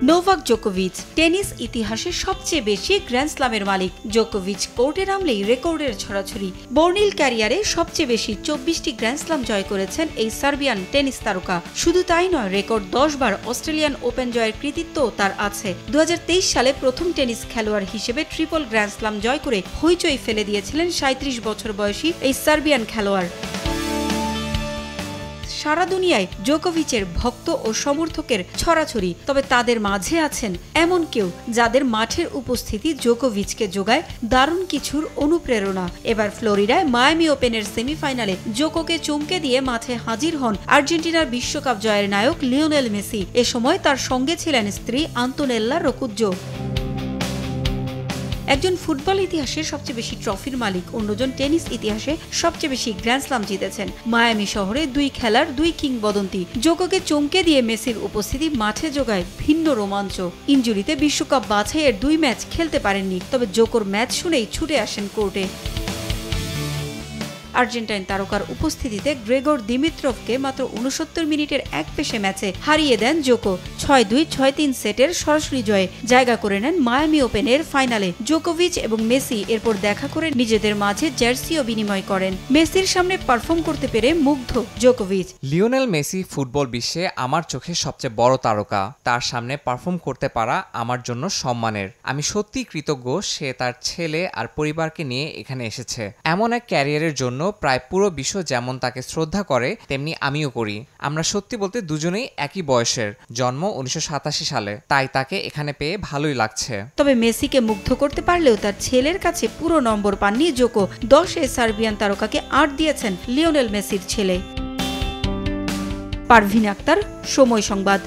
Novak জোকোভিচ tennis ইতিহাসে সবচেয়ে বেশি গ্র্যান্ড স্লামের মালিক। জোকোভিচ কোর্টে নামলেই রেকর্ডের ছড়াছড়ি। বর্ণিল ক্যারিয়ারে সবচেয়ে বেশি 24টি গ্র্যান্ড স্লাম জয় করেছেন এই সার্বিয়ান টেনিস তারকা। শুধু তাই নয়, রেকর্ড 10 বার অস্ট্রেলিয়ান ওপেন জয়ের কৃতিত্ব তার আছে। 2023 সালে প্রথম টেনিস খেলোয়াড় হিসেবে ট্রিপল গ্র্যান্ড স্লাম জয় করে হইচই ফেলে দিয়েছিলেন 37 বছর বয়সী এই সার্বিয়ান খেলোয়াড়। সারা দুনিয়ায় জোকোভিচের ভক্ত ও সমর্থকের ছড়াছড়ি। তবে তাদের মাঝে আছেন এমন কেউ যাদের মাঠের উপস্থিতি জোকোভিচকে যোগায় দারুণ কিছুর অনুপ্রেরণা। এবার ফ্লোরিডায় মায়ামি ওপেনের সেমিফাইনালে জোকোকে চমকে দিয়ে মাঠে হাজির হন আর্জেন্টিনার বিশ্বকাপ জয়ের নায়ক লিওনেল মেসি। এ সময় তার সঙ্গে ছিলেন স্ত্রী আন্তোনেল্লা রোকুজ্জো। একজন ফুটবল ইতিহাসে সবচেয়ে বেশি ট্রফির মালিক, অন্যজন টেনিস ইতিহাসে সবচেয়ে বেশি গ্র্যান্ড স্লাম জিতেছেন। মায়ামি শহরে দুই খেলার দুই কিংবদন্তি। জোকোকে চমকে দিয়ে মেসির উপস্থিতি মাঠে যোগায় ভিন্ন রোমাঞ্চ। ইনজুরিতে বিশ্বকাপ বাছাইয়ের 2 ম্যাচ খেলতে পারেননি, তবে জোকোর ম্যাচ শুনেই ছুটে আসেন কোর্টে। আর্জেন্টাইন তারকার উপস্থিতিতে গ্রেগর দিমিত্রভকে মাত্র 69 মিনিটের এক পেশে ম্যাচে হারিয়ে দেন জোকো। 6-2, 6-3 সেটের সরাসরি জয়ে জায়গা করে নেন মায়ামি ওপেনের ফাইনালে। জোকোভিচ এবং মেসি এরপর দেখা করে নিজেদের মাঝে জার্সিও বিনিময় করেন। মেসির সামনে পারফর্ম করতে পেরে মুগ্ধ জোকোভিচ। লিওনেল মেসি ফুটবল বিশ্বে আমার চোখে সবচেয়ে বড় তারকা। তার সামনে পারফর্ম করতে পারা আমার জন্য সম্মানের। আমি সত্যি কৃতজ্ঞ সে তার ছেলে আর পরিবারকে নিয়ে এখানে এসেছে। এমন এক ক্যারিয়ারের জন্য প্রায় পুরো বিশ্ব যেমন তাকে শ্রদ্ধা করে, তেমনি আমিও করি। আমরা সত্যি বলতে দুজনেই একই বয়সের, জন্ম 1987 সালে, তাই তাকে এখানে পেয়ে ভালোই লাগছে। তবে মেসিকে মুগ্ধ করতে পারলেও তার ছেলের কাছে পুরো নম্বর পাননি জোকো। 10-এ সার্বিয়ান তারকাকে 8 দিয়েছেন লিওনেল মেসির ছেলে। পারভিন আক্তার, সময় সংবাদ।